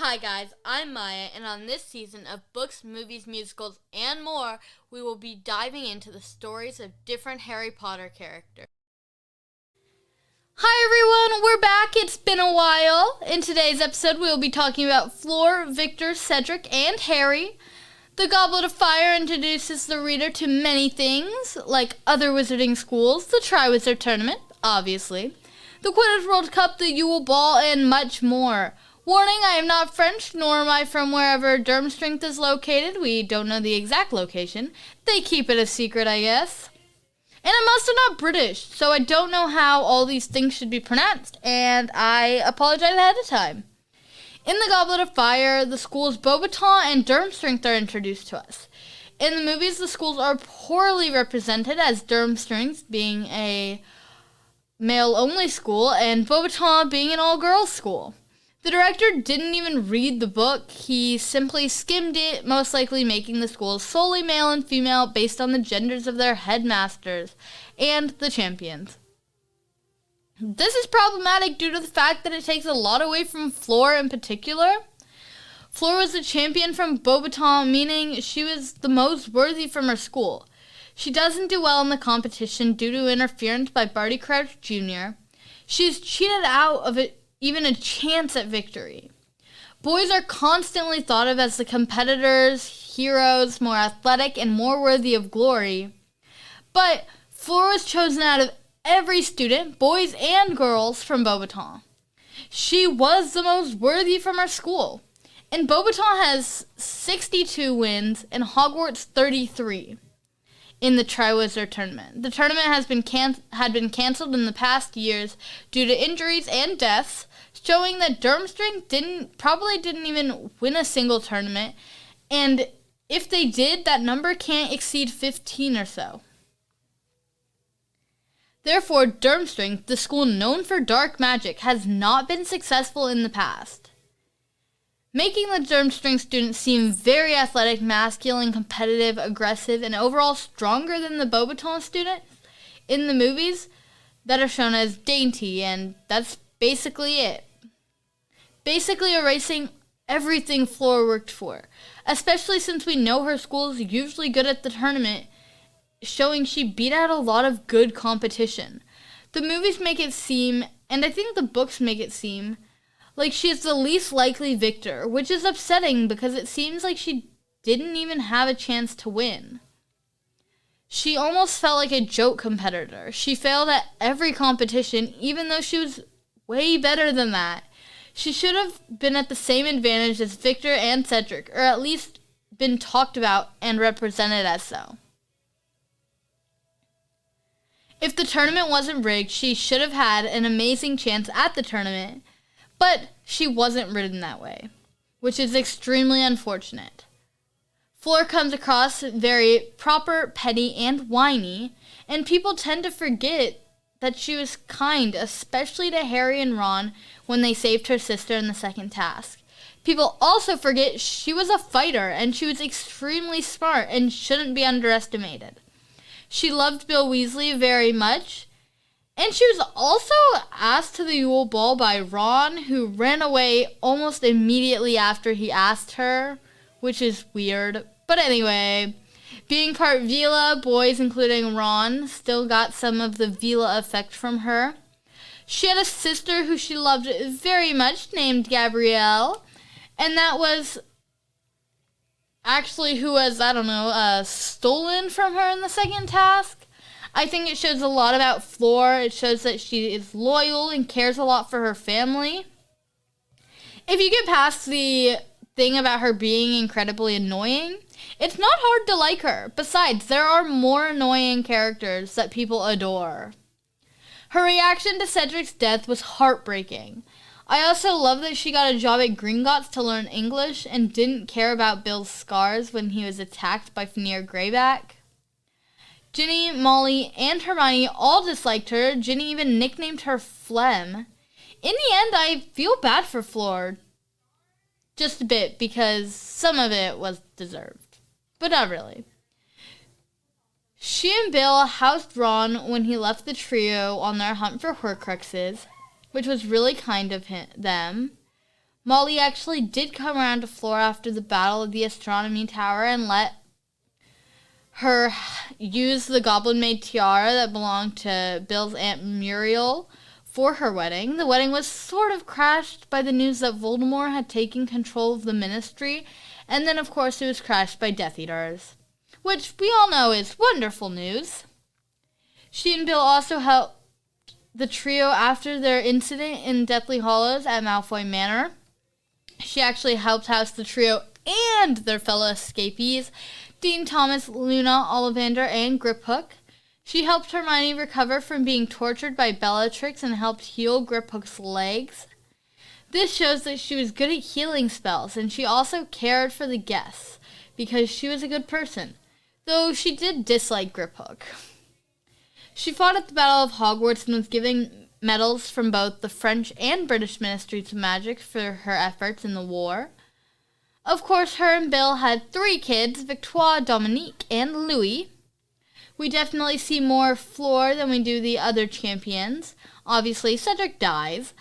Hi guys, I'm Maya, and on this season of Books, Movies, Musicals, and more, we will be diving into the stories of different Harry Potter characters. Hi everyone, we're back. It's been a while. In today's episode, we will be talking about Fleur, Viktor, Cedric, and Harry. The Goblet of Fire introduces the reader to many things, like other wizarding schools, the Triwizard Tournament, obviously, the Quidditch World Cup, the Yule Ball, and much more. Warning, I am not French, nor am I from wherever Durmstrang is located. We don't know the exact location. They keep it a secret, I guess. And I'm also not British, so I don't know how all these things should be pronounced, and I apologize ahead of time. In the Goblet of Fire, the schools Beauxbaton and Durmstrang are introduced to us. In the movies, the schools are poorly represented, as Durmstrang being a male-only school and Beauxbaton being an all-girls school. The director didn't even read the book. He simply skimmed it, most likely making the schools solely male and female based on the genders of their headmasters and the champions. This is problematic due to the fact that it takes a lot away from Fleur in particular. Fleur was a champion from Beauxbaton, meaning she was the most worthy from her school. She doesn't do well in the competition due to interference by Barty Crouch Jr. She's cheated out of it. Even a chance at victory. Boys are constantly thought of as the competitors, heroes, more athletic, and more worthy of glory. But Fleur was chosen out of every student, boys and girls, from Beauxbaton. She was the most worthy from her school. And Beauxbaton has 62 wins and Hogwarts 33 in the Triwizard Tournament. The tournament had been canceled in the past years due to injuries and deaths, showing that Durmstrang probably didn't even win a single tournament, and if they did, that number can't exceed 15 or so. Therefore, Durmstrang, the school known for dark magic, has not been successful in the past, making the Durmstrang students seem very athletic, masculine, competitive, aggressive, and overall stronger than the Beauxbaton students in the movies that are shown as dainty, and that's basically it. Basically erasing everything Fleur worked for, especially since we know her school is usually good at the tournament, showing she beat out a lot of good competition. The movies make it seem, and I think the books make it seem, like she is the least likely victor, which is upsetting because it seems like she didn't even have a chance to win. She almost felt like a joke competitor. She failed at every competition, even though she was way better than that. She should have been at the same advantage as Viktor and Cedric, or at least been talked about and represented as so. If the tournament wasn't rigged, she should have had an amazing chance at the tournament, but she wasn't written that way, which is extremely unfortunate. Fleur comes across very proper, petty, and whiny, and people tend to forget that she was kind, especially to Harry and Ron when they saved her sister in the second task. People also forget she was a fighter, and she was extremely smart and shouldn't be underestimated. She loved Bill Weasley very much, and she was also asked to the Yule Ball by Ron, who ran away almost immediately after he asked her, which is weird. But anyway, being part Vila, boys including Ron still got some of the Vila effect from her. She had a sister who she loved very much named Gabrielle, and that was actually who was, stolen from her in the second task. I think it shows a lot about Fleur. It shows that she is loyal and cares a lot for her family. If you get past the thing about her being incredibly annoying, it's not hard to like her. Besides, there are more annoying characters that people adore. Her reaction to Cedric's death was heartbreaking. I also love that she got a job at Gringotts to learn English and didn't care about Bill's scars when he was attacked by Fenrir Greyback. Ginny, Molly, and Hermione all disliked her. Ginny even nicknamed her Phlegm. In the end, I feel bad for Fleur. Just a bit, because some of it was deserved. But not really. She and Bill housed Ron when he left the trio on their hunt for Horcruxes, which was really kind of them. Molly actually did come around to Fleur after the Battle of the Astronomy Tower and let her use the goblin-made tiara that belonged to Bill's Aunt Muriel for her wedding. The wedding was sort of crashed by the news that Voldemort had taken control of the Ministry, and then of course it was crashed by Death Eaters, which we all know is wonderful news. She and Bill also helped the trio after their incident in Deathly Hallows at Malfoy Manor. She actually helped house the trio and their fellow escapees, Dean Thomas, Luna, Ollivander, and Griphook. She helped Hermione recover from being tortured by Bellatrix and helped heal Griphook's legs. This shows that she was good at healing spells, and she also cared for the guests, because she was a good person, though she did dislike Griphook. She fought at the Battle of Hogwarts and was given medals from both the French and British Ministries of Magic for her efforts in the war. Of course, her and Bill had 3 kids, Victoire, Dominique, and Louis. We definitely see more Fleur than we do the other champions. Obviously, Cedric dies,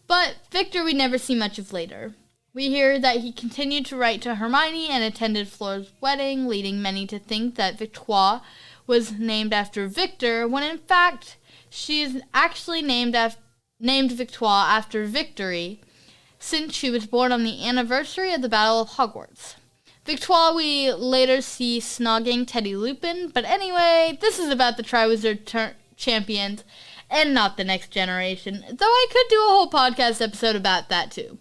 but Victor we never see much of later. We hear that he continued to write to Hermione and attended Fleur's wedding, leading many to think that Victoire was named after Victor, when in fact she is actually named Victoire after Victory, since she was born on the anniversary of the Battle of Hogwarts. Victoire we later see snogging Teddy Lupin, but anyway, this is about the Triwizard Champions and not the next generation, though I could do a whole podcast episode about that too.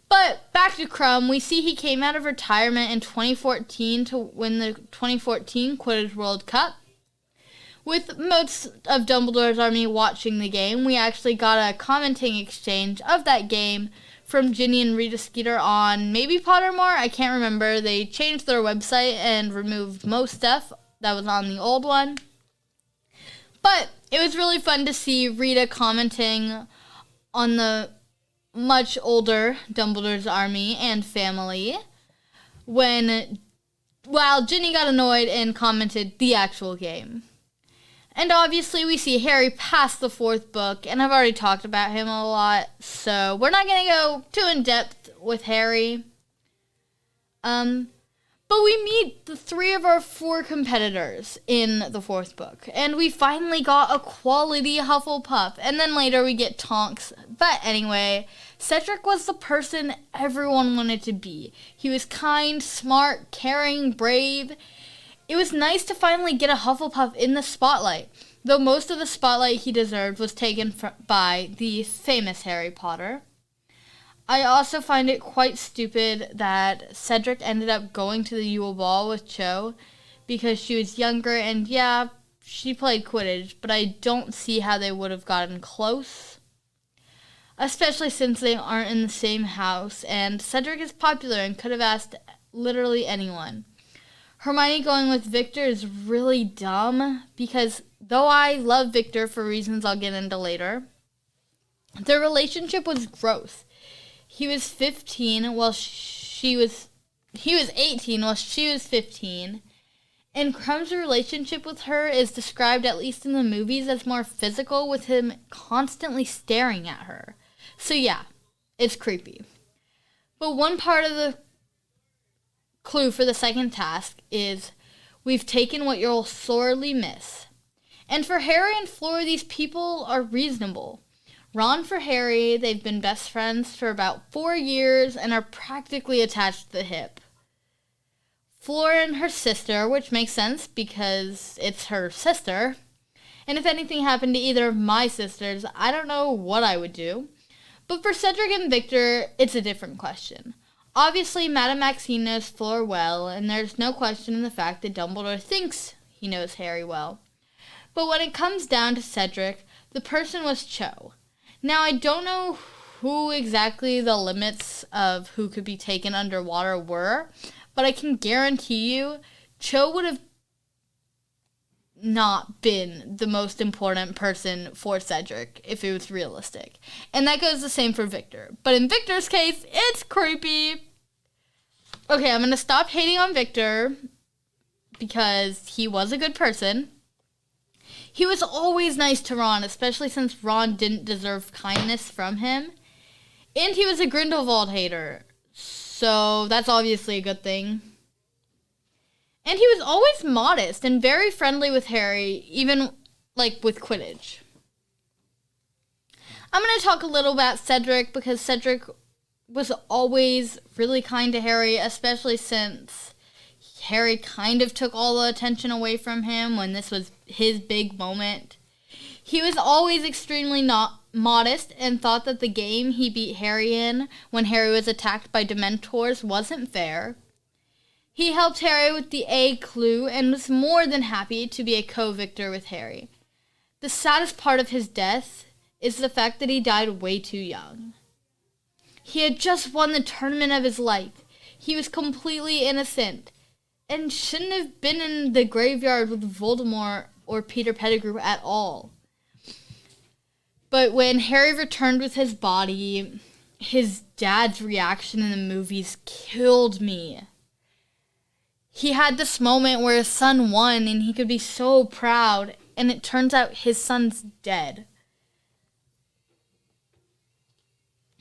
But back to Krum, we see he came out of retirement in 2014 to win the 2014 Quidditch World Cup. With most of Dumbledore's army watching the game, we actually got a commenting exchange of that game from Ginny and Rita Skeeter on maybe Pottermore, I can't remember. They changed their website and removed most stuff that was on the old one. But it was really fun to see Rita commenting on the much older Dumbledore's army and family while Ginny got annoyed and commented the actual game. And obviously we see Harry pass the 4th book, and I've already talked about him a lot, so we're not going to go too in-depth with Harry. But we meet the 3 of our 4 competitors in the 4th book, and we finally got a quality Hufflepuff, and then later we get Tonks. But anyway, Cedric was the person everyone wanted to be. He was kind, smart, caring, brave. It was nice to finally get a Hufflepuff in the spotlight, though most of the spotlight he deserved was taken by the famous Harry Potter. I also find it quite stupid that Cedric ended up going to the Yule Ball with Cho because she was younger, and yeah, she played Quidditch, but I don't see how they would have gotten close, especially since they aren't in the same house, and Cedric is popular and could have asked literally anyone. Hermione going with Victor is really dumb because though I love Victor for reasons I'll get into later, their relationship was gross. He was 15 while he was 18 while she was 15, and Krum's relationship with her is described, at least in the movies, as more physical, with him constantly staring at her. So yeah, it's creepy. But one part of the clue for the second task is we've taken what you'll sorely miss. And for Harry and Fleur, these people are reasonable. Ron for Harry, they've been best friends for about 4 years and are practically attached to the hip. Fleur and her sister, which makes sense because it's her sister. And if anything happened to either of my sisters, I don't know what I would do. But for Cedric and Victor, it's a different question. Obviously, Madame Maxine knows Fleur well, and there's no question in the fact that Dumbledore thinks he knows Harry well. But when it comes down to Cedric, the person was Cho. Now, I don't know who exactly the limits of who could be taken underwater were, but I can guarantee you Cho would have not been the most important person for Cedric if it was realistic. And that goes the same for Victor. But in Victor's case, it's creepy. Okay, I'm going to stop hating on Victor because he was a good person. He was always nice to Ron, especially since Ron didn't deserve kindness from him. And he was a Grindelwald hater, so that's obviously a good thing. And he was always modest and very friendly with Harry, even, with Quidditch. I'm going to talk a little about Cedric, because Cedric was always really kind to Harry, especially since Harry kind of took all the attention away from him when this was his big moment. He was always extremely modest and thought that the game he beat Harry in when Harry was attacked by Dementors wasn't fair. He helped Harry with the A clue and was more than happy to be a co-victor with Harry. The saddest part of his death is the fact that he died way too young. He had just won the tournament of his life. He was completely innocent and shouldn't have been in the graveyard with Voldemort or Peter Pettigrew at all. But when Harry returned with his body, his dad's reaction in the movies killed me. He had this moment where his son won and he could be so proud, and it turns out his son's dead.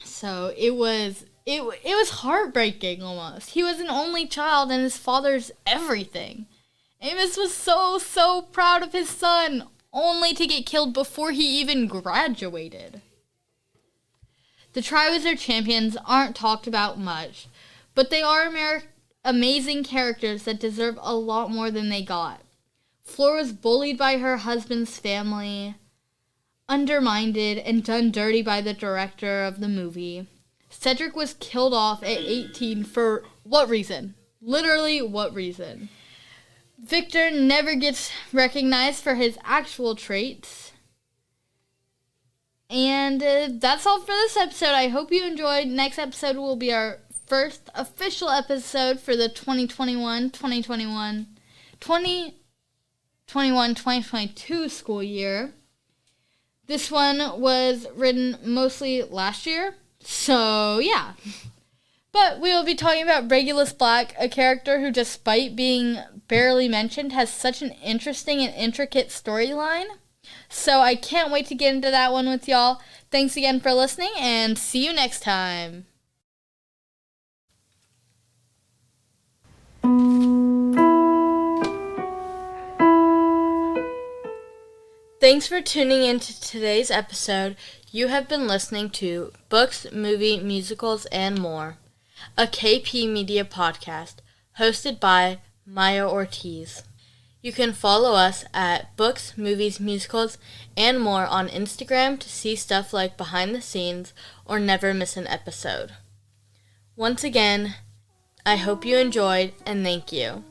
So it was heartbreaking almost. He was an only child and his father's everything. Amos was so proud of his son, only to get killed before he even graduated. The Triwizard Champions aren't talked about much, but they are amazing characters that deserve a lot more than they got. Fleur was bullied by her husband's family, undermined and done dirty by the director of the movie. Cedric was killed off at 18 for what reason? Literally, what reason? Viktor never gets recognized for his actual traits. And that's all for this episode. I hope you enjoyed. Next episode will be our first official episode for the 2021-2022 school year. This one was written mostly last year, so yeah. But we will be talking about Regulus Black, a character who, despite being barely mentioned, has such an interesting and intricate storyline. So I can't wait to get into that one with y'all. Thanks again for listening, and see you next time. Thanks for tuning in to today's episode. You have been listening to Books, Movie, Musicals, and More, a KP Media podcast hosted by Maya Ortiz. You can follow us at Books, Movies, Musicals, and More on Instagram to see stuff like behind the scenes or never miss an episode. Once again, I hope you enjoyed, and thank you.